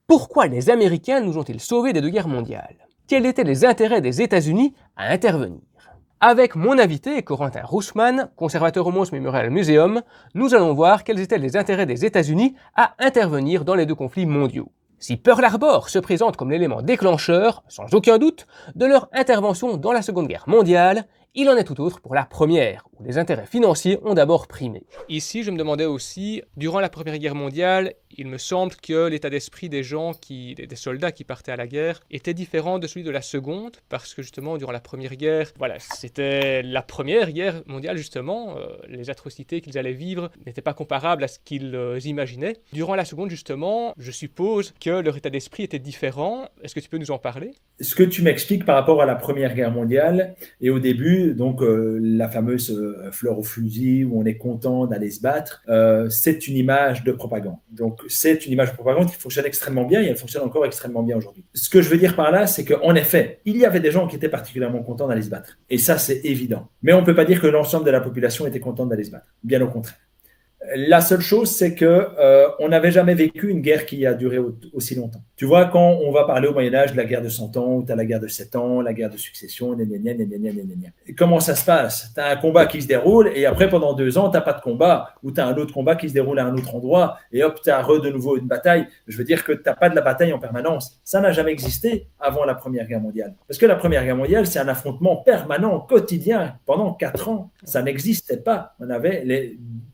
Pourquoi les Américains nous ont-ils sauvés des deux guerres mondiales? Quels étaient les intérêts des États-Unis à intervenir? Avec mon invité, Corentin Roussman, conservateur au Mons Memorial Museum, nous allons voir quels étaient les intérêts des États-Unis à intervenir dans les deux conflits mondiaux. Si Pearl Harbor se présente comme l'élément déclencheur, sans aucun doute, de leur intervention dans la Seconde Guerre mondiale, il en est tout autre pour la première, où les intérêts financiers ont d'abord primé. Ici, je me demandais aussi, durant la Première Guerre mondiale, il me semble que l'état d'esprit des des soldats qui partaient à la guerre, était différent de celui de la Seconde, parce que justement, durant la Première Guerre, c'était la Première Guerre mondiale, justement, les atrocités qu'ils allaient vivre n'étaient pas comparables à ce qu'ils imaginaient. Durant la Seconde, justement, je suppose que leur état d'esprit était différent. Est-ce que tu peux nous en parler? Ce que tu m'expliques par rapport à la Première Guerre mondiale et au début, donc la fameuse fleur au fusil où on est content d'aller se battre, c'est une image de propagande. Donc c'est une image de propagande qui fonctionne extrêmement bien et elle fonctionne encore extrêmement bien aujourd'hui. Ce que je veux dire par là, c'est qu'en effet, il y avait des gens qui étaient particulièrement contents d'aller se battre. Et ça, c'est évident. Mais on ne peut pas dire que l'ensemble de la population était contente d'aller se battre. Bien au contraire. La seule chose, c'est que on n'avait jamais vécu une guerre qui a duré aussi longtemps. Tu vois, quand on va parler au Moyen-Âge de la guerre de 100 ans, ou tu as la guerre de 7 ans, la guerre de succession, et comment ça se passe? Tu as un combat qui se déroule, et après, pendant 2 ans, tu n'as pas de combat, ou tu as un autre combat qui se déroule à un autre endroit, et hop, tu as de nouveau une bataille. Je veux dire que tu n'as pas de la bataille en permanence. Ça n'a jamais existé avant la Première Guerre mondiale. Parce que la Première Guerre mondiale, c'est un affrontement permanent, quotidien, pendant 4 ans. Ça n'existait pas.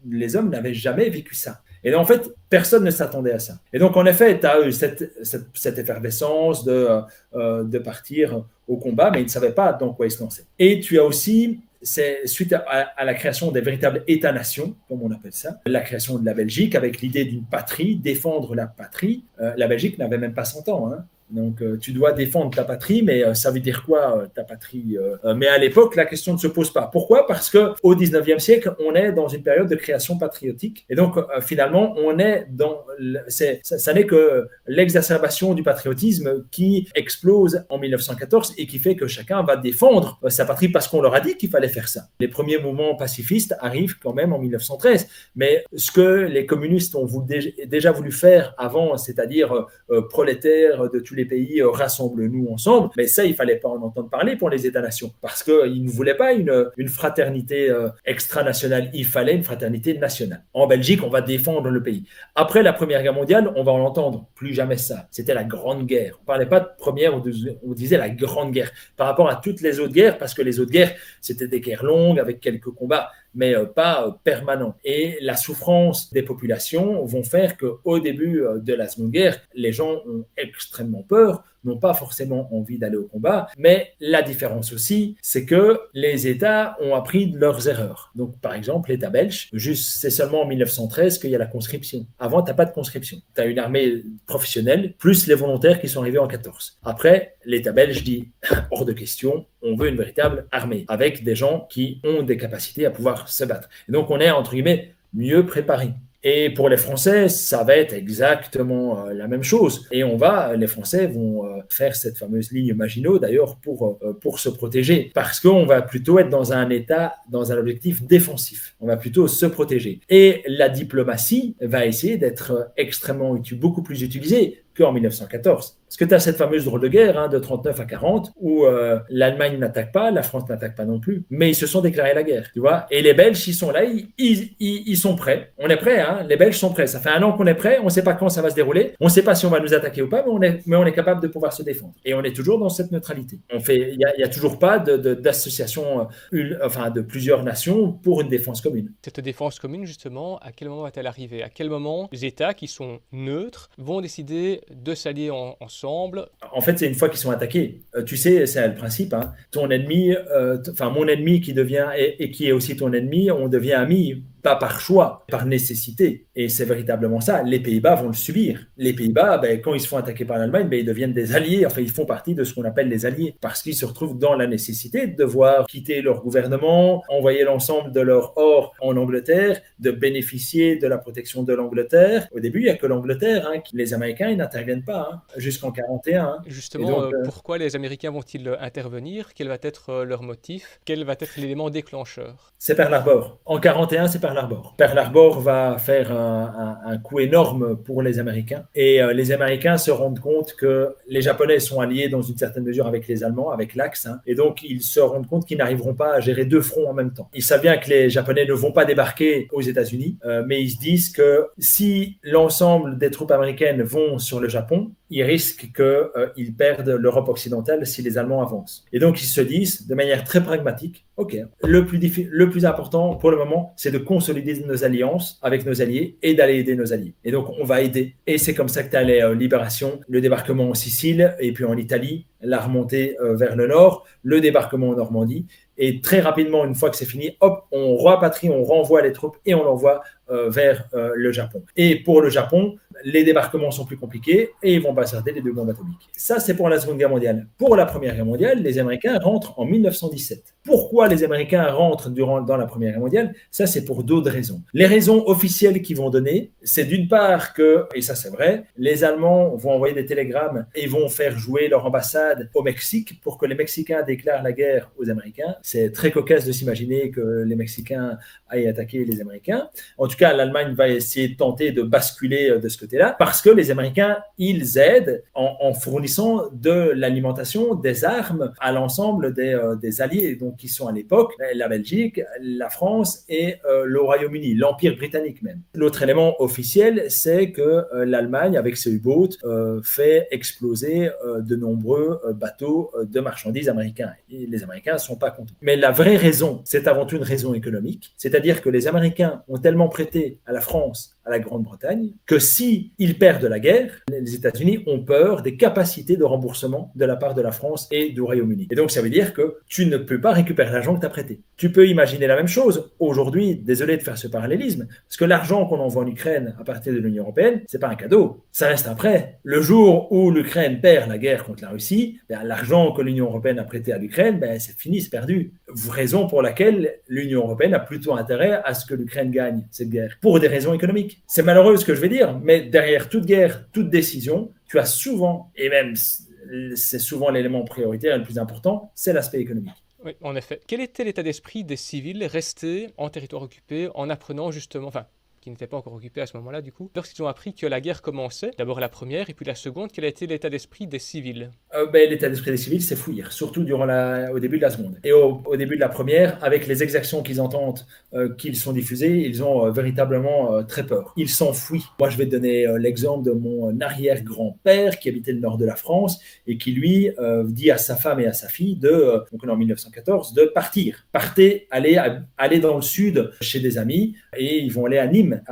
Les hommes n'avaient jamais vécu ça. Et donc, en fait, personne ne s'attendait à ça. Et donc, en effet, tu as eu cette effervescence de partir au combat, mais ils ne savaient pas dans quoi ils se lançaient. Et tu as aussi, suite à la création des véritables États-nations, comme on appelle ça, la création de la Belgique avec l'idée d'une patrie, défendre la patrie. La Belgique n'avait même pas 100 ans, hein. Donc, tu dois défendre ta patrie, mais ça veut dire quoi, ta patrie? Mais à l'époque, la question ne se pose pas. Pourquoi? Parce qu'au 19e siècle, on est dans une période de création patriotique. Et donc, finalement, on est dans... Ça n'est que l'exacerbation du patriotisme qui explose en 1914 et qui fait que chacun va défendre sa patrie parce qu'on leur a dit qu'il fallait faire ça. Les premiers mouvements pacifistes arrivent quand même en 1913. Mais ce que les communistes ont déjà voulu faire avant, c'est-à-dire prolétaires de tous les pays, rassemble-nous ensemble, mais ça, il ne fallait pas en entendre parler pour les États-nations, parce qu'ils ne voulaient pas une fraternité extranationale, il fallait une fraternité nationale. En Belgique, on va défendre le pays. Après la Première Guerre mondiale, on va en entendre, plus jamais ça. C'était la Grande Guerre. On ne parlait pas de Première, on disait la Grande Guerre, par rapport à toutes les autres guerres, parce que les autres guerres, c'était des guerres longues, avec quelques combats, mais pas permanent. Et la souffrance des populations vont faire qu'au début de la Seconde Guerre, les gens ont extrêmement peur, n'ont pas forcément envie d'aller au combat, mais la différence aussi, c'est que les États ont appris de leurs erreurs. Donc, par exemple, l'État belge, c'est seulement en 1913 qu'il y a la conscription. Avant, tu n'as pas de conscription. Tu as une armée professionnelle, plus les volontaires qui sont arrivés en 14. Après, l'État belge dit, hors de question, on veut une véritable armée, avec des gens qui ont des capacités à pouvoir se battre. Et donc, on est, entre guillemets, mieux préparé. Et pour les Français, ça va être exactement la même chose. Et les Français vont faire cette fameuse ligne Maginot, d'ailleurs, pour se protéger. Parce qu'on va plutôt être dans un état, dans un objectif défensif. On va plutôt se protéger. Et la diplomatie va essayer d'être beaucoup plus utilisée qu'en 1914. Parce que tu as cette fameuse drôle de guerre de 39 à 40 où l'Allemagne n'attaque pas, la France n'attaque pas non plus, mais ils se sont déclarés la guerre, tu vois. Et les Belges, ils sont là, ils sont prêts. On est prêts, hein. Les Belges sont prêts. Ça fait 1 an qu'on est prêts, on ne sait pas quand ça va se dérouler, on ne sait pas si on va nous attaquer ou pas, mais on est capable de pouvoir se défendre. Et on est toujours dans cette neutralité. Il n'y a toujours pas d'association de plusieurs nations pour une défense commune. Cette défense commune, justement, à quel moment va-t-elle arriver? À quel moment les États qui sont neutres vont décider de s'allier ensemble? En fait, c'est une fois qu'ils sont attaqués. Tu sais, c'est le principe. Hein. Ton ennemi, mon ennemi qui devient et qui est aussi ton ennemi, on devient amis, pas par choix, par nécessité. Et c'est véritablement ça. Les Pays-Bas vont le subir. Les Pays-Bas, quand ils se font attaquer par l'Allemagne, ils deviennent des alliés. Enfin, ils font partie de ce qu'on appelle les alliés, parce qu'ils se retrouvent dans la nécessité de devoir quitter leur gouvernement, envoyer l'ensemble de leur or en Angleterre, de bénéficier de la protection de l'Angleterre. Au début, il n'y a que l'Angleterre. Les Américains, ils n'interviennent pas jusqu'en 1941. Justement, donc, pourquoi les Américains vont-ils intervenir? Quel va être leur motif? Quel va être l'élément déclencheur? C'est Pearl Harbor. En 1941, c'est Pearl Pearl Harbor. Pearl Harbor va faire un coup énorme pour les Américains. Et les Américains se rendent compte que les Japonais sont alliés dans une certaine mesure avec les Allemands, avec l'Axe. Et donc, ils se rendent compte qu'ils n'arriveront pas à gérer 2 fronts en même temps. Ils savent bien que les Japonais ne vont pas débarquer aux États-Unis, mais ils se disent que si l'ensemble des troupes américaines vont sur le Japon, ils risquent qu'ils perdent l'Europe occidentale si les Allemands avancent. Et donc, ils se disent, de manière très pragmatique, OK, le plus important pour le moment, c'est de consolider nos alliances avec nos alliés et d'aller aider nos alliés. Et donc, on va aider. Et c'est comme ça que tu as les libérations, le débarquement en Sicile et puis en Italie, la remontée vers le nord, le débarquement en Normandie. Et très rapidement, une fois que c'est fini, hop, on rapatrie, on renvoie les troupes et on l'envoie vers le Japon. Et pour le Japon, les débarquements sont plus compliqués et ils vont bazarder les 2 bombes atomiques. Ça, c'est pour la Seconde Guerre mondiale. Pour la Première Guerre mondiale, les Américains rentrent en 1917. Pourquoi les Américains rentrent dans la Première Guerre mondiale? Ça, c'est pour d'autres raisons. Les raisons officielles qu'ils vont donner, c'est d'une part que, et ça c'est vrai, les Allemands vont envoyer des télégrammes et vont faire jouer leur ambassade au Mexique pour que les Mexicains déclarent la guerre aux Américains. C'est très cocasse de s'imaginer que les Mexicains aillent attaquer les Américains. En tout cas, l'Allemagne va essayer de tenter de basculer de ce côté-là parce que les Américains, ils aident en fournissant de l'alimentation, des armes à l'ensemble des alliés, donc qui sont à l'époque la Belgique, la France et le Royaume-Uni, l'Empire britannique même. L'autre élément officiel, c'est que l'Allemagne, avec ses U-boats, fait exploser de nombreux bateaux de marchandises américains. Et les Américains ne sont pas contents. Mais la vraie raison, c'est avant tout une raison économique, c'est-à-dire que les Américains ont tellement prêté à la France, à la Grande-Bretagne, que si ils perdent la guerre, les États-Unis ont peur des capacités de remboursement de la part de la France et du Royaume-Uni. Et donc, ça veut dire que tu ne peux pas récupérer l'argent que tu as prêté. Tu peux imaginer la même chose. Aujourd'hui, désolé de faire ce parallélisme, parce que l'argent qu'on envoie en Ukraine à partir de l'Union européenne, c'est pas un cadeau, ça reste un prêt. Le jour où l'Ukraine perd la guerre contre la Russie, l'argent que l'Union européenne a prêté à l'Ukraine, c'est fini, c'est perdu. Raison pour laquelle l'Union européenne a plutôt intérêt à ce que l'Ukraine gagne cette guerre, pour des raisons économiques. C'est malheureux ce que je vais dire, mais derrière toute guerre, toute décision, tu as souvent, et même c'est souvent l'élément prioritaire et le plus important, c'est l'aspect économique. Oui, en effet. Quel était l'état d'esprit des civils restés en territoire occupé en apprenant justement, qui n'étaient pas encore occupés à ce moment-là du coup, lorsqu'ils ont appris que la guerre commençait, d'abord la première et puis la seconde, quel a été l'état d'esprit des civils? L'état d'esprit des civils, c'est fuir, surtout au début de la seconde. Et au début de la première, avec les exactions qu'ils entendent, qu'ils sont diffusées, ils ont véritablement très peur. Ils s'enfuient. Moi, je vais te donner l'exemple de mon arrière-grand-père qui habitait le nord de la France et qui, lui, dit à sa femme et à sa fille, donc on est en 1914, de partir. Partez, allez dans le sud chez des amis et ils vont aller à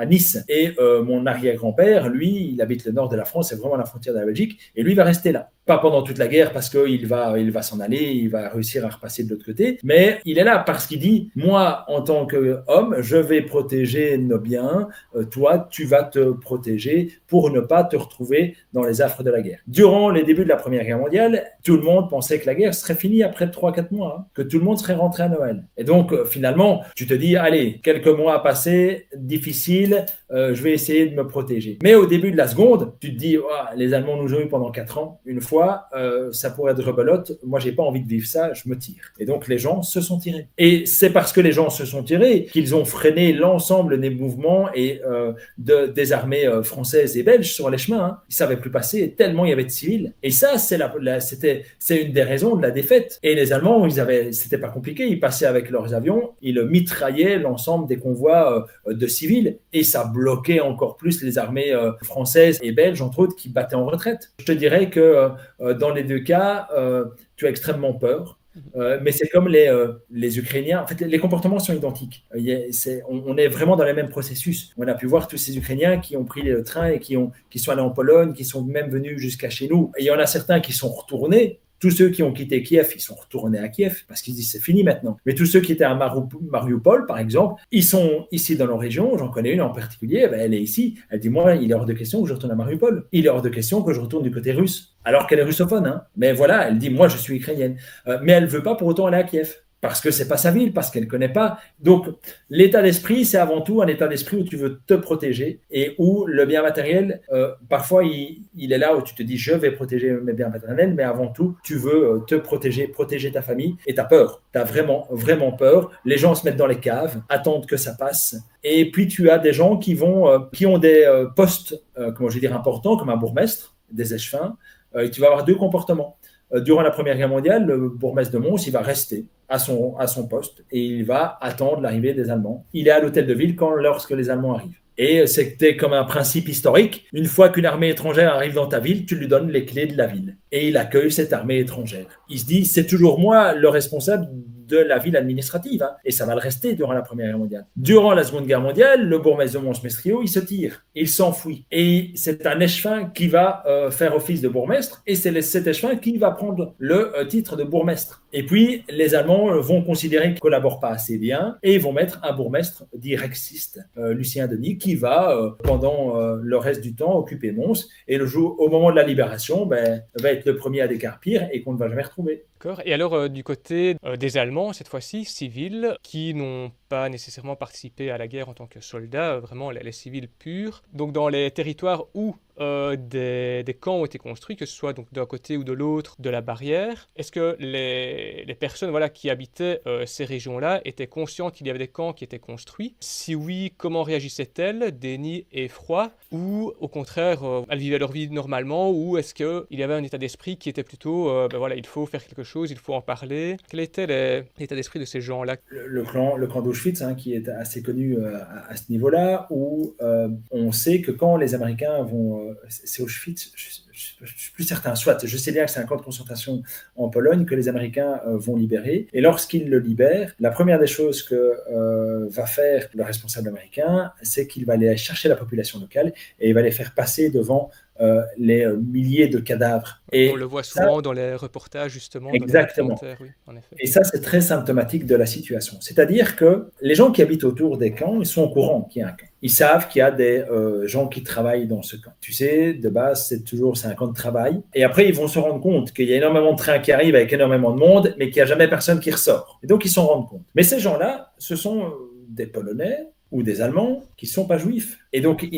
Nice. Et mon arrière-grand-père, lui, il habite le nord de la France, c'est vraiment la frontière de la Belgique, et lui va rester là. Pas pendant toute la guerre parce qu'il va s'en aller, il va réussir à repasser de l'autre côté, mais il est là parce qu'il dit, moi, en tant qu'homme, je vais protéger nos biens, toi, tu vas te protéger pour ne pas te retrouver dans les affres de la guerre. Durant les débuts de la Première Guerre mondiale, tout le monde pensait que la guerre serait finie après 3-4 mois, que tout le monde serait rentré à Noël. Et donc, finalement, tu te dis, allez, quelques mois à passer, difficile, je vais essayer de me protéger. Mais au début de la seconde, tu te dis, oh, les Allemands nous ont eu pendant 4 ans, une fois, ça pourrait être rebelote, moi j'ai pas envie de vivre ça, je me tire. Et donc les gens se sont tirés. Et c'est parce que les gens se sont tirés qu'ils ont freiné l'ensemble des mouvements et des armées françaises et belges sur les chemins. Ils savaient plus passer tellement il y avait de civils. Et ça, c'est une des raisons de la défaite. Et les Allemands, c'était pas compliqué, ils passaient avec leurs avions, ils mitraillaient l'ensemble des convois de civils et ça bloquait encore plus les armées françaises et belges, entre autres, qui battaient en retraite. Je te dirais que dans les deux cas, tu as extrêmement peur. Mais c'est comme les Ukrainiens. En fait, les comportements sont identiques. On est vraiment dans les mêmes processus. On a pu voir tous ces Ukrainiens qui ont pris le train et qui sont allés en Pologne, qui sont même venus jusqu'à chez nous. Et il y en a certains qui sont retournés. Tous ceux qui ont quitté Kiev, ils sont retournés à Kiev parce qu'ils disent c'est fini maintenant. Mais tous ceux qui étaient à Mariupol, par exemple, ils sont ici dans nos régions. J'en connais une en particulier, elle est ici. Elle dit, moi, il est hors de question que je retourne à Mariupol. Il est hors de question que je retourne du côté russe. Alors qu'elle est russophone. Mais voilà, elle dit, moi, je suis ukrainienne. Mais elle ne veut pas pour autant aller à Kiev. parce que c'est pas sa ville, parce qu'elle connaît pas. Donc, l'état d'esprit, c'est avant tout un état d'esprit où tu veux te protéger et où le bien matériel, parfois, il est là où tu te dis, je vais protéger mes biens matériels, mais avant tout, tu veux te protéger, protéger ta famille et tu as peur. Tu as vraiment, vraiment peur. Les gens se mettent dans les caves, attendent que ça passe. Et puis, tu as des gens qui ont des postes, comment je vais dire, importants, comme un bourgmestre, des échevins. Tu vas avoir deux comportements. Durant la Première Guerre mondiale, le bourgmestre de Mons, il va rester à son poste et il va attendre l'arrivée des Allemands. Il est à l'hôtel de ville lorsque les Allemands arrivent. Et c'était comme un principe historique. Une fois qu'une armée étrangère arrive dans ta ville, tu lui donnes les clés de la ville. Et il accueille cette armée étrangère. Il se dit, c'est toujours moi le responsable de la ville administrative. Hein. Et ça va le rester durant la Première Guerre mondiale. Durant la Seconde Guerre mondiale, le bourgmestre de Mons-Mestrio, il se tire. Il s'enfuit. Et c'est un échevin qui va faire office de bourgmestre. Et c'est cet échevin qui va prendre le titre de bourgmestre. Et puis, les Allemands vont considérer qu'ils ne collaborent pas assez bien. Et ils vont mettre un bourgmestre dit rexiste, Lucien Denis, qui va, pendant le reste du temps, occuper Mons. Et au moment de la libération, va être le premier à décarpir et qu'on ne va jamais retrouver. D'accord. Et alors, du côté des Allemands, cette fois-ci, civils, qui n'ont pas nécessairement participé à la guerre en tant que soldats, vraiment les civils purs. Donc, dans les territoires où des camps ont été construits, que ce soit donc d'un côté ou de l'autre de la barrière, est-ce que les personnes qui habitaient ces régions-là étaient conscientes qu'il y avait des camps qui étaient construits? Si oui, comment réagissaient-elles? Déni et froid? Ou au contraire, elles vivaient leur vie normalement? Ou est-ce qu'il y avait un état d'esprit qui était plutôt, il faut faire quelque chose, il faut en parler? Quel était l'état d'esprit de ces gens-là? Le camp d'Auschwitz, hein, qui est assez connu à ce niveau-là, où on sait que quand les Américains vont... c'est Auschwitz, je ne suis plus certain, soit je sais bien que c'est un camp de concentration en Pologne que les Américains vont libérer. Et lorsqu'ils le libèrent, la première des choses que va faire le responsable américain, c'est qu'il va aller chercher la population locale et il va les faire passer devant les milliers de cadavres. Et on le voit souvent dans les reportages, justement. Exactement. Dans les oui, en effet. Et ça, c'est très symptomatique de la situation. C'est-à-dire que les gens qui habitent autour des camps, ils sont au courant qu'il y a un camp. Ils savent qu'il y a des gens qui travaillent dans ce camp. Tu sais, de base, c'est un camp de travail. Et après, ils vont se rendre compte qu'il y a énormément de trains qui arrivent avec énormément de monde, mais qu'il n'y a jamais personne qui ressort. Et donc, ils s'en rendent compte. Mais ces gens-là, ce sont des Polonais ou des Allemands qui ne sont pas juifs. Et donc,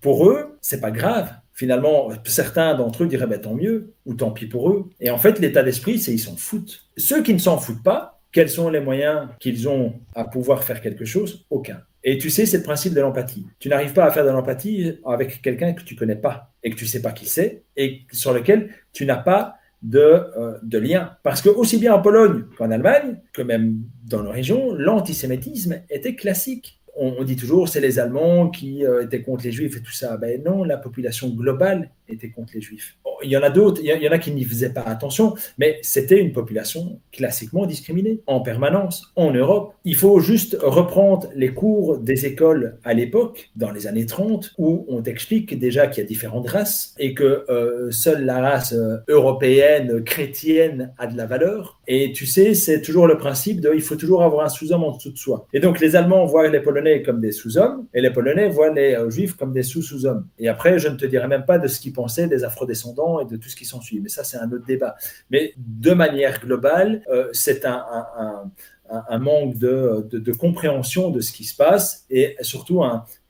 pour eux, c'est pas grave. Finalement, certains d'entre eux diraient tant mieux ou tant pis pour eux. Et en fait, l'état d'esprit, c'est ils s'en foutent. Ceux qui ne s'en foutent pas, quels sont les moyens qu'ils ont à pouvoir faire quelque chose? Aucun. Et tu sais, c'est le principe de l'empathie. Tu n'arrives pas à faire de l'empathie avec quelqu'un que tu connais pas et que tu sais pas qui c'est et sur lequel tu n'as pas de lien. Parce que aussi bien en Pologne qu'en Allemagne, que même dans nos régions, l'antisémitisme était classique. On dit toujours c'est les Allemands qui étaient contre les Juifs et tout ça. Ben non, la population globale était contre les Juifs. Bon, il y en a d'autres, il y en a qui n'y faisaient pas attention, mais c'était une population classiquement discriminée en permanence en Europe. Il faut juste reprendre les cours des écoles à l'époque, dans les années 30, où on t'explique déjà qu'il y a différentes races et que seule la race européenne, chrétienne a de la valeur. Et tu sais, c'est toujours le principe il faut toujours avoir un sous-homme en dessous de soi. Et donc les Allemands voient les Polonais comme des sous-hommes et les Polonais voient les Juifs comme des sous-sous-hommes. Et après, je ne te dirai même pas de ce qu'ils pensaient des afrodescendants et de tout ce qui s'ensuit. Mais ça, c'est un autre débat. Mais de manière globale, c'est un manque de compréhension de ce qui se passe et surtout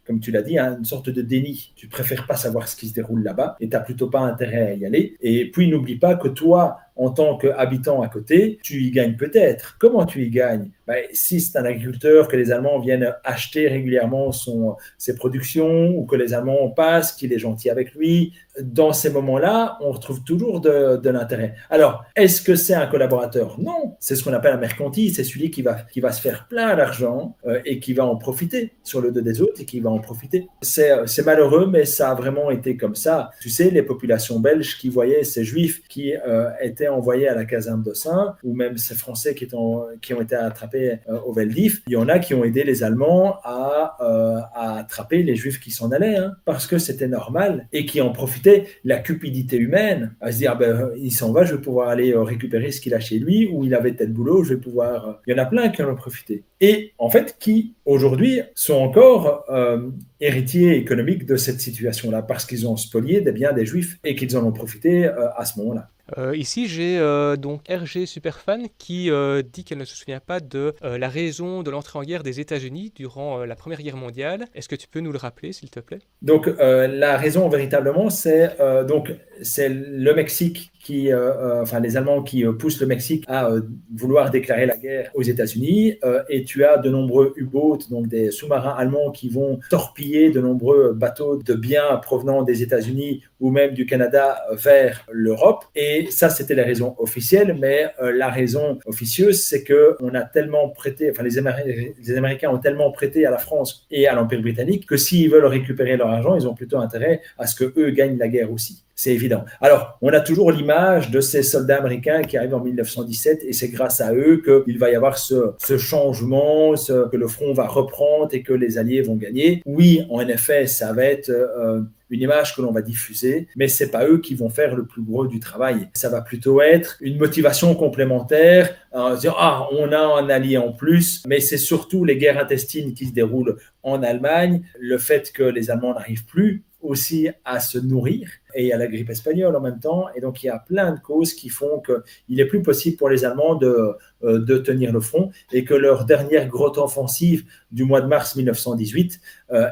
comme tu l'as dit, une sorte de déni. Tu préfères pas savoir ce qui se déroule là-bas et tu n'as plutôt pas intérêt à y aller. Et puis, n'oublie pas que toi, en tant qu'habitant à côté, tu y gagnes peut-être. Comment tu y gagnes? Si c'est un agriculteur, que les Allemands viennent acheter régulièrement ses productions ou que les Allemands passent, qu'il est gentil avec lui, dans ces moments-là, on retrouve toujours de l'intérêt. Alors, est-ce que c'est un collaborateur? Non, c'est ce qu'on appelle un mercantile, c'est celui qui va se faire plein d'argent et qui va en profiter sur le dos des autres et qui va en profiter. C'est malheureux, mais ça a vraiment été comme ça. Tu sais, les populations belges qui voyaient ces Juifs qui étaient envoyés à la caserne d'Ossens, ou même ces Français qui ont été attrapés au Veldiv, il y en a qui ont aidé les Allemands à attraper les Juifs qui s'en allaient, hein, parce que c'était normal, et qui en profitaient, la cupidité humaine, à se dire, il s'en va, je vais pouvoir aller récupérer ce qu'il a chez lui, ou il avait tel boulot, je vais pouvoir... Il y en a plein qui en ont profité. Et en fait, qui aujourd'hui sont encore héritiers économiques de cette situation-là, parce qu'ils ont spolié des biens des Juifs et qu'ils en ont profité à ce moment-là. Ici, j'ai donc RG Superfan qui dit qu'elle ne se souvient pas de la raison de l'entrée en guerre des États-Unis durant la Première Guerre mondiale. Est-ce que tu peux nous le rappeler, s'il te plaît? Donc, la raison véritablement, c'est le Mexique enfin les Allemands qui poussent le Mexique à vouloir déclarer la guerre aux États-Unis, et tu as de nombreux U-boats, donc des sous-marins allemands qui vont torpiller de nombreux bateaux de biens provenant des États-Unis ou même du Canada vers l'Europe. Et ça, c'était la raison officielle, mais la raison officieuse, c'est que on a tellement prêté, enfin les Américains ont tellement prêté à la France et à l'Empire britannique que s'ils veulent récupérer leur argent, ils ont plutôt intérêt à ce que eux gagnent la guerre aussi. C'est évident. Alors, on a toujours l'image de ces soldats américains qui arrivent en 1917 et c'est grâce à eux qu'il va y avoir ce changement, que le front va reprendre et que les Alliés vont gagner. Oui, en effet, ça va être une image que l'on va diffuser, mais c'est pas eux qui vont faire le plus gros du travail. Ça va plutôt être une motivation complémentaire, dire on a un allié en plus, mais c'est surtout les guerres intestines qui se déroulent en Allemagne, le fait que les Allemands n'arrivent plus aussi à se nourrir et à la grippe espagnole en même temps. Et donc, il y a plein de causes qui font qu'il n'est plus possible pour les Allemands de tenir le front et que leur dernière grosse offensive du mois de mars 1918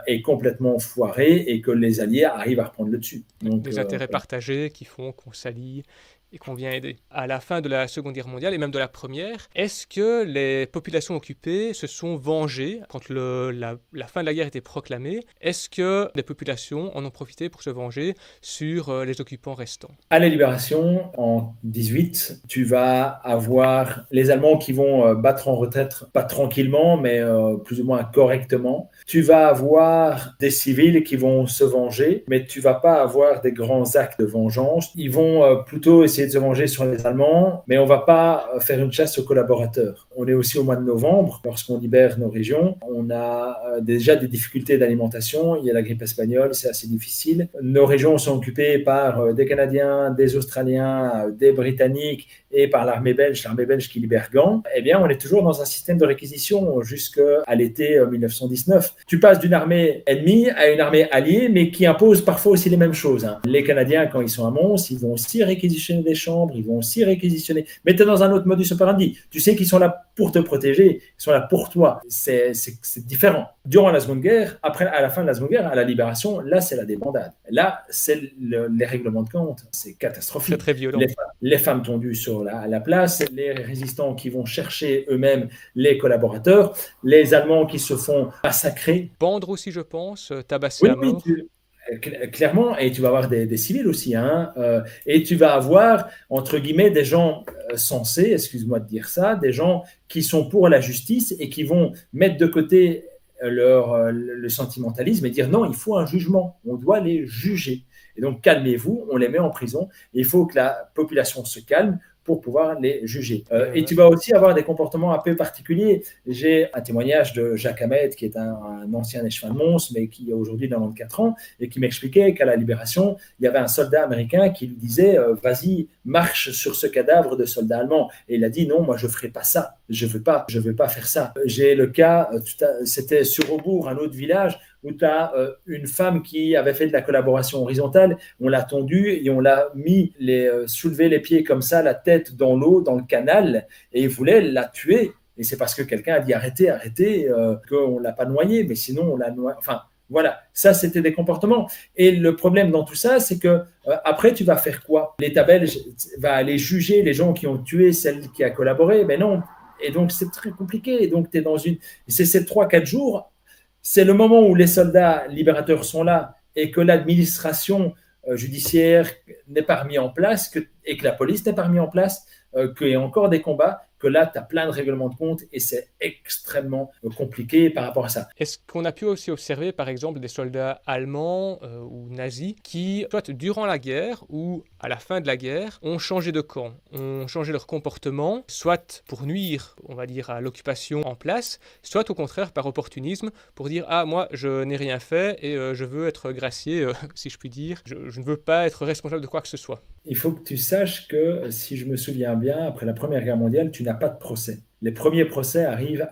est complètement foirée et que les Alliés arrivent à reprendre le dessus. Donc, des intérêts partagés qui font qu'on s'allie et qu'on vient aider. À la fin de la Seconde Guerre mondiale et même de la Première, est-ce que les populations occupées se sont vengées quand la fin de la guerre était proclamée? Est-ce que les populations en ont profité pour se venger sur les occupants restants? À la Libération, en 18, tu vas avoir les Allemands qui vont battre en retraite, pas tranquillement, mais plus ou moins correctement. Tu vas avoir des civils qui vont se venger, mais tu vas pas avoir des grands actes de vengeance. Ils vont plutôt essayer de se venger sur les Allemands, mais on va pas faire une chasse aux collaborateurs. On est aussi au mois de novembre, lorsqu'on libère nos régions. On a déjà des difficultés d'alimentation. Il y a la grippe espagnole, c'est assez difficile. Nos régions sont occupées par des Canadiens, des Australiens, des Britanniques et par l'armée belge qui libère Gand. Eh bien, on est toujours dans un système de réquisition jusqu'à l'été 1919. Tu passes d'une armée ennemie à une armée alliée, mais qui impose parfois aussi les mêmes choses. Les Canadiens, quand ils sont à Mons, ils vont aussi réquisitionner des chambres, ils vont aussi réquisitionner. Mais tu es dans un autre modus operandi. Tu sais qu'ils sont là pour te protéger, ils sont là pour toi. C'est différent. Durant la Seconde Guerre, à la fin de la Seconde Guerre, à la Libération, là, c'est la débandade. Là, c'est les règlements de compte. C'est catastrophique. C'est très violent. Les femmes tondues sur la place, les résistants qui vont chercher eux-mêmes les collaborateurs, les Allemands qui se font massacrer. Pendre aussi, je pense, tabasser à mort. Clairement, et tu vas avoir des civils aussi, et tu vas avoir, entre guillemets, des gens sensés, excuse-moi de dire ça, des gens qui sont pour la justice et qui vont mettre de côté le sentimentalisme et dire non, il faut un jugement, on doit les juger. Et donc, calmez-vous, on les met en prison. Il faut que la population se calme pour pouvoir les juger. Et tu vas aussi avoir des comportements un peu particuliers. J'ai un témoignage de Jacques Hamed, qui est un ancien échevin de Mons, mais qui a aujourd'hui 94 ans, et qui m'expliquait qu'à la Libération, il y avait un soldat américain qui lui disait « Vas-y, marche sur ce cadavre de soldat allemand ». Et il a dit « Non, moi, je ne ferai pas ça. Je veux pas faire ça ». J'ai le cas, c'était sur Aubourg, un autre village, où tu as une femme qui avait fait de la collaboration horizontale, on l'a tondue et on l'a mis, soulever les pieds comme ça, la tête dans l'eau, dans le canal, et il voulait la tuer. Et c'est parce que quelqu'un a dit arrêtez, qu'on ne l'a pas noyée, mais sinon on l'a noyée. Enfin, voilà, ça c'était des comportements. Et le problème dans tout ça, c'est que après tu vas faire quoi? L'État belge va aller juger les gens qui ont tué celle qui a collaboré, mais non. Et donc c'est très compliqué. Et donc tu es dans c'est ces 3-4 jours. C'est le moment où les soldats libérateurs sont là et que l'administration judiciaire n'est pas remise en place et que la police n'est pas remise en place, qu'il y a encore des combats, que là, tu as plein de règlements de compte et c'est extrêmement compliqué par rapport à ça. Est-ce qu'on a pu aussi observer, par exemple, des soldats allemands ou nazis qui, soit durant la guerre ou à la fin de la guerre, ont changé de camp, ont changé leur comportement, soit pour nuire, on va dire, à l'occupation en place, soit au contraire par opportunisme, pour dire « Ah, moi, je n'ai rien fait et je veux être gracié, si je puis dire. Je ne veux pas être responsable de quoi que ce soit. » Il faut que tu saches que, si je me souviens bien, après la Première Guerre mondiale, tu n'as pas de procès. Les premiers procès arrivent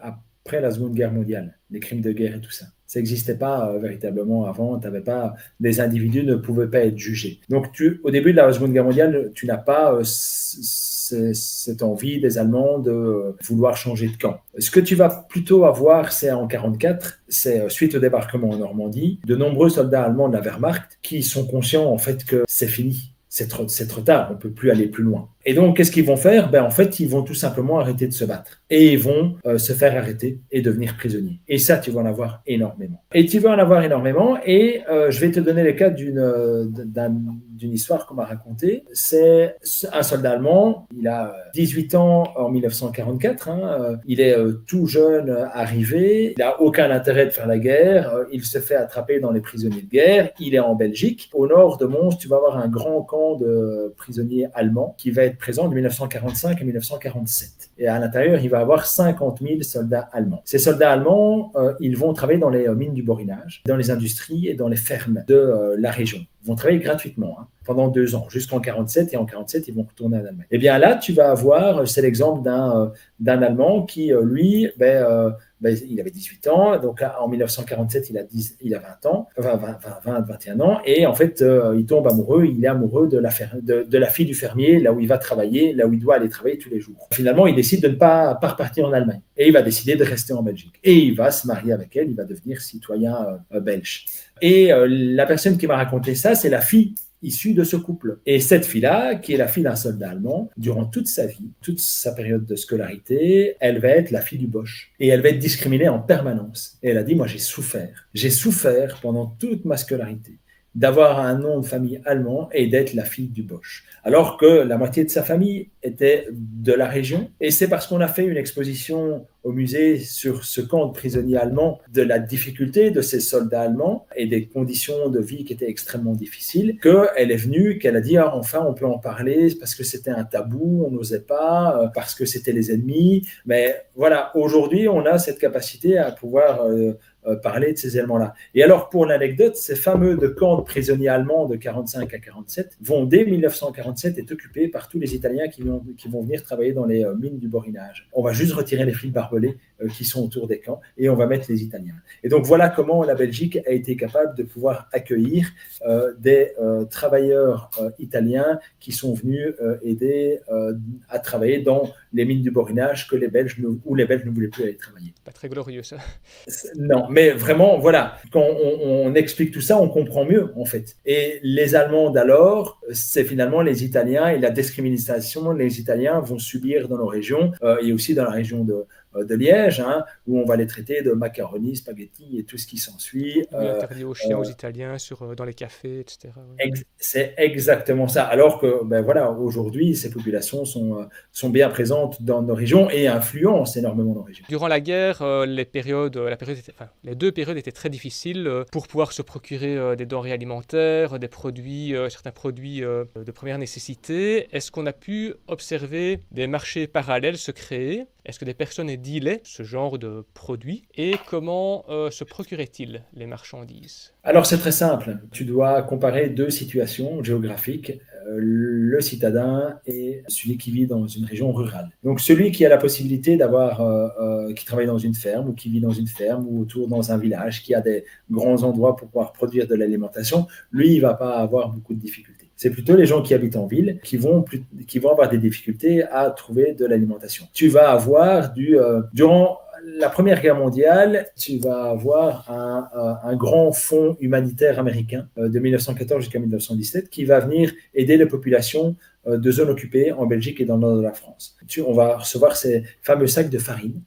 après la Seconde Guerre mondiale, les crimes de guerre et tout ça. Ça n'existait pas véritablement avant. T'avais pas, les individus ne pouvaient pas être jugés. Donc, au début de la Seconde Guerre mondiale, tu n'as pas cette envie des Allemands de vouloir changer de camp. Ce que tu vas plutôt avoir, c'est en 1944, c'est suite au débarquement en Normandie, de nombreux soldats allemands de la Wehrmacht qui sont conscients en fait que c'est fini. C'est trop tard, on ne peut plus aller plus loin. Et donc, qu'est-ce qu'ils vont faire? En fait, ils vont tout simplement arrêter de se battre. Et ils vont se faire arrêter et devenir prisonniers. Et ça, tu vas en avoir énormément. Et je vais te donner le cas d'une histoire qu'on m'a racontée. C'est un soldat allemand, il a 18 ans en 1944, il est tout jeune arrivé, il n'a aucun intérêt de faire la guerre, il se fait attraper dans les prisonniers de guerre, il est en Belgique. Au nord de Mons, tu vas avoir un grand camp de prisonniers allemands qui va être présent de 1945 à 1947. Et à l'intérieur, il va y avoir 50 000 soldats allemands. Ces soldats allemands, ils vont travailler dans les mines du Borinage, dans les industries et dans les fermes de la région. Ils vont travailler gratuitement pendant 2 ans, jusqu'en 1947. Et en 1947, ils vont retourner en Allemagne. Et bien là, tu vas avoir, c'est l'exemple d'un Allemand qui, lui, il avait 18 ans. Donc en 1947, il a 20 ans, 21 ans. Et en fait, il tombe amoureux. Il est amoureux de la fille du fermier, là où il va travailler, là où il doit aller travailler tous les jours. Finalement, il décide de ne pas repartir en Allemagne. Et il va décider de rester en Belgique. Et il va se marier avec elle. Il va devenir citoyen belge. Et la personne qui m'a raconté ça, c'est la fille issue de ce couple. Et cette fille-là, qui est la fille d'un soldat allemand, durant toute sa vie, toute sa période de scolarité, elle va être la fille du Boche. Et elle va être discriminée en permanence. Et elle a dit, moi j'ai souffert. J'ai souffert pendant toute ma scolarité d'avoir un nom de famille allemand et d'être la fille du Boche. Alors que la moitié de sa famille était de la région. Et c'est parce qu'on a fait une exposition au musée sur ce camp de prisonniers allemands, de la difficulté de ces soldats allemands et des conditions de vie qui étaient extrêmement difficiles, qu'elle est venue, qu'elle a dit enfin on peut en parler parce que c'était un tabou, on n'osait pas, parce que c'était les ennemis. Mais voilà, aujourd'hui on a cette capacité à pouvoir parler de ces éléments-là. Et alors, pour l'anecdote, ces fameux camps de prisonniers allemands de 1945 à 1947 vont, dès 1947, être occupés par tous les Italiens qui vont venir travailler dans les mines du Borinage. On va juste retirer les fils barbelés qui sont autour des camps et on va mettre les Italiens. Et donc, voilà comment la Belgique a été capable de pouvoir accueillir des travailleurs italiens qui sont venus aider à travailler dans les mines du Borinage où les Belges ne voulaient plus aller travailler. Pas très glorieux, ça. Non, mais vraiment, voilà, quand on explique tout ça, on comprend mieux, en fait. Et les Allemands d'alors, c'est finalement les Italiens et la discrimination, les Italiens vont subir dans nos régions, et aussi dans la région de Liège, où on va les traiter de macaroni, spaghetti et tout ce qui s'ensuit. Interdit aux chiens, aux Italiens, dans les cafés, etc. Ouais. C'est exactement ça. Alors que, voilà, aujourd'hui, ces populations sont bien présentes dans nos régions et influencent énormément nos régions. Durant la guerre, les 2 périodes étaient très difficiles pour pouvoir se procurer des denrées alimentaires, des produits, certains produits de première nécessité. Est-ce qu'on a pu observer des marchés parallèles se créer? Est-ce que des personnes dealaient ce genre de produits? Et comment se procuraient-ils les marchandises? Alors, c'est très simple. Tu dois comparer 2 situations géographiques, le citadin et celui qui vit dans une région rurale. Donc, celui qui a la possibilité qui travaille dans une ferme ou qui vit dans une ferme ou autour dans un village, qui a des grands endroits pour pouvoir produire de l'alimentation, lui, il ne va pas avoir beaucoup de difficultés. C'est plutôt les gens qui habitent en ville qui vont avoir des difficultés à trouver de l'alimentation. Tu vas avoir durant la Première Guerre mondiale, tu vas avoir un grand fonds humanitaire américain de 1914 jusqu'à 1917 qui va venir aider les populations de zones occupées en Belgique et dans le nord de la France. On va recevoir ces fameux sacs de farine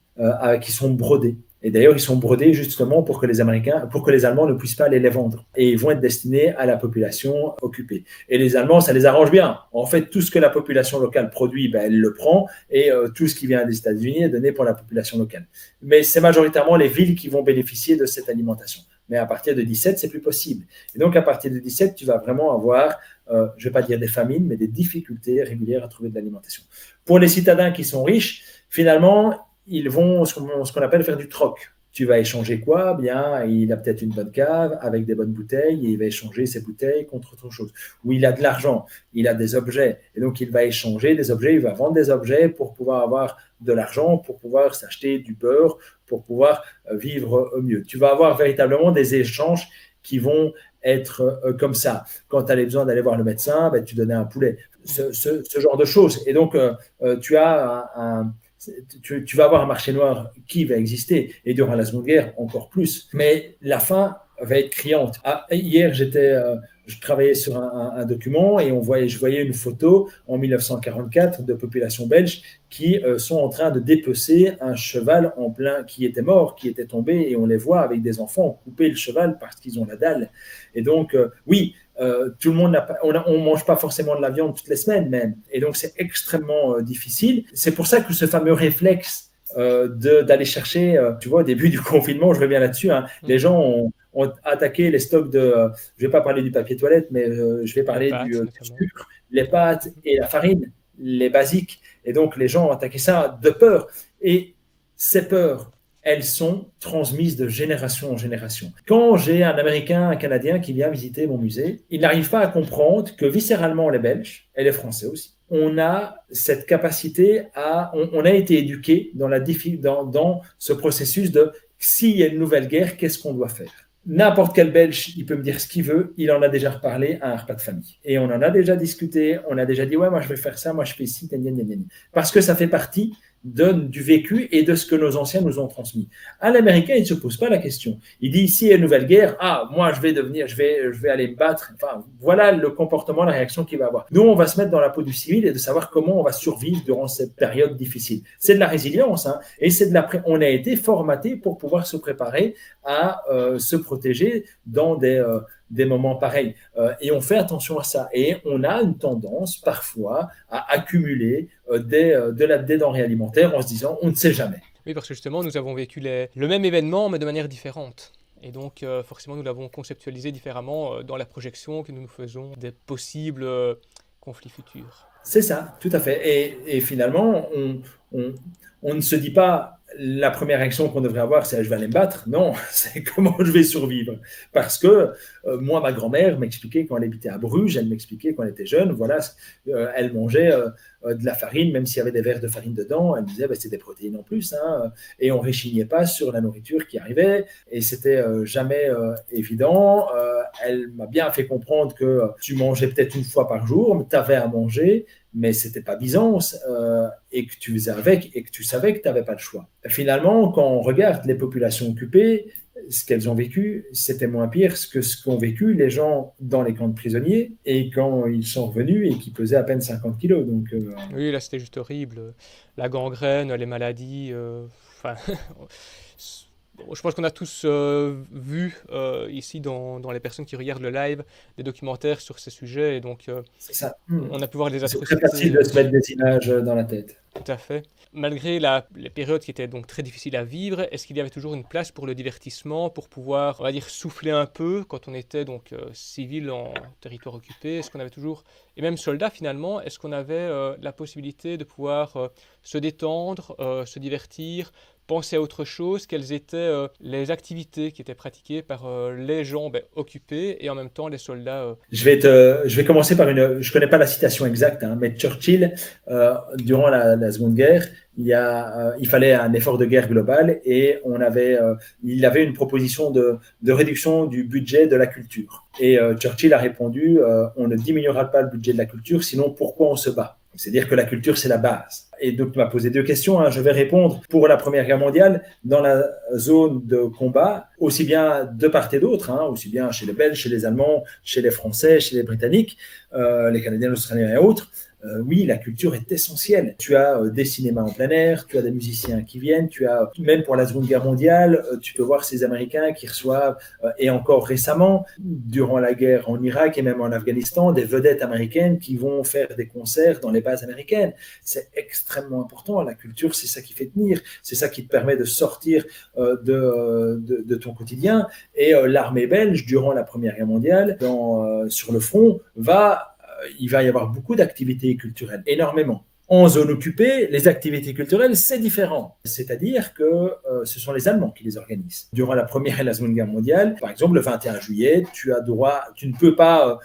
qui sont brodés. Et d'ailleurs, ils sont brodés justement pour que les Allemands ne puissent pas aller les vendre. Et ils vont être destinés à la population occupée. Et les Allemands, ça les arrange bien. En fait, tout ce que la population locale produit, elle le prend. Et tout ce qui vient des États-Unis est donné pour la population locale. Mais c'est majoritairement les villes qui vont bénéficier de cette alimentation. Mais à partir de 17, c'est plus possible. Et donc, à partir de 17, tu vas vraiment avoir, je ne vais pas dire des famines, mais des difficultés régulières à trouver de l'alimentation. Pour les citadins qui sont riches, finalement, ils vont ce qu'on appelle faire du troc. Tu vas échanger quoi? Bien, il a peut-être une bonne cave avec des bonnes bouteilles et il va échanger ses bouteilles contre autre chose. Ou il a de l'argent, il a des objets et donc il va échanger des objets, il va vendre des objets pour pouvoir avoir de l'argent, pour pouvoir s'acheter du beurre, pour pouvoir vivre mieux. Tu vas avoir véritablement des échanges qui vont être comme ça. Quand tu avais besoin d'aller voir le médecin, tu donnais un poulet. Ce genre de choses. Et donc, tu vas avoir un marché noir qui va exister. Et durant la Seconde Guerre, encore plus. Mais la fin va être criante. Hier, je travaillais sur un document et je voyais une photo en 1944 de populations belges qui sont en train de dépecer un cheval en plein qui était mort, qui était tombé, et on les voit avec des enfants couper le cheval parce qu'ils ont la dalle. Et donc, oui, tout le monde on mange pas forcément de la viande toutes les semaines même. Et donc, c'est extrêmement difficile. C'est pour ça que ce fameux réflexe d'aller chercher, tu vois, au début du confinement, je reviens là-dessus, les gens ont attaqué les stocks je vais pas parler du papier toilette, mais je vais parler du sucre, les pâtes et la farine, les basiques. Et donc, les gens ont attaqué ça de peur. Et ces peurs, elles sont transmises de génération en génération. Quand j'ai un Américain, un Canadien qui vient visiter mon musée, il n'arrive pas à comprendre que viscéralement, les Belges, et les Français aussi, on a cette capacité on a été éduqué dans ce processus de s'il y a une nouvelle guerre, qu'est-ce qu'on doit faire? N'importe quel Belge, il peut me dire ce qu'il veut, il en a déjà reparlé à un repas de famille. Et on en a déjà discuté, on a déjà dit, ouais, moi je vais faire ça, moi je fais ci, parce que ça fait partie du vécu et de ce que nos anciens nous ont transmis. À l'américain, il ne se pose pas la question. Il dit, s'il y a une nouvelle guerre, moi je vais aller me battre. Enfin, voilà le comportement, la réaction qu'il va avoir. Nous, on va se mettre dans la peau du civil et de savoir comment on va survivre durant cette période difficile. C'est de la résilience, et on a été formaté pour pouvoir se préparer à se protéger dans des moments pareils. Et on fait attention à ça. Et on a une tendance parfois à accumuler des denrées alimentaires en se disant on ne sait jamais. Oui, parce que justement, nous avons vécu le même événement, mais de manière différente. Et donc, forcément, nous l'avons conceptualisé différemment dans la projection que nous nous faisons des possibles conflits futurs. C'est ça, tout à fait. Et finalement, on ne se dit pas la première action qu'on devrait avoir, c'est je vais aller me battre. Non, c'est comment je vais survivre. Parce que moi, ma grand-mère m'expliquait quand elle habitait à Bruges, elle m'expliquait quand elle était jeune, voilà, elle mangeait de la farine, même s'il y avait des verres de farine dedans, elle me disait c'est des protéines en plus, et on ne réchignait pas sur la nourriture qui arrivait, et c'était jamais évident. Elle m'a bien fait comprendre que tu mangeais peut-être une fois par jour, mais tu avais à manger, mais c'était pas Byzance, et que tu faisais avec, et que tu savais que tu n'avais pas le choix. Finalement, quand on regarde les populations occupées, ce qu'elles ont vécu, c'était moins pire que ce qu'ont vécu les gens dans les camps de prisonniers, et quand ils sont revenus et qui pesaient à peine 50 kilos. Donc, oui, là c'était juste horrible. La gangrène, les maladies, je pense qu'on a tous vu ici dans les personnes qui regardent le live des documentaires sur ces sujets, et donc c'est ça. On a pu voir des atrocités. C'est très facile de se mettre des images dans la tête. Tout à fait. Malgré les périodes qui étaient donc très difficiles à vivre, est-ce qu'il y avait toujours une place pour le divertissement, pour pouvoir, on va dire, souffler un peu quand on était donc civil en territoire occupé? Est-ce qu'on avait toujours, et même soldat finalement, est-ce qu'on avait la possibilité de pouvoir se détendre, se divertir, penser à autre chose? Quelles étaient les activités qui étaient pratiquées par les gens occupés et en même temps les soldats Je vais commencer par je connais pas la citation exacte, mais Churchill, durant la Seconde Guerre, il fallait un effort de guerre global, et il avait une proposition de réduction du budget de la culture. Et Churchill a répondu, on ne diminuera pas le budget de la culture, sinon pourquoi on se bat? C'est-à-dire que la culture, c'est la base. Et donc, tu m'as posé deux questions. Je vais répondre pour la Première Guerre mondiale, dans la zone de combat, aussi bien de part et d'autre, aussi bien chez les Belges, chez les Allemands, chez les Français, chez les Britanniques, les Canadiens, Australiens et autres. Oui, la culture est essentielle. Tu as des cinémas en plein air, tu as des musiciens qui viennent, même pour la Seconde Guerre mondiale, tu peux voir ces Américains qui reçoivent, et encore récemment, durant la guerre en Irak et même en Afghanistan, des vedettes américaines qui vont faire des concerts dans les bases américaines. C'est extrêmement important. La culture, c'est ça qui fait tenir, c'est ça qui te permet de sortir de ton quotidien. Et l'armée belge, durant la Première Guerre mondiale, sur le front, il va y avoir beaucoup d'activités culturelles, énormément. En zone occupée, les activités culturelles, c'est différent. C'est-à-dire que ce sont les Allemands qui les organisent. Durant la Première et la Seconde Guerre mondiale, par exemple, le 21 juillet, tu ne peux pas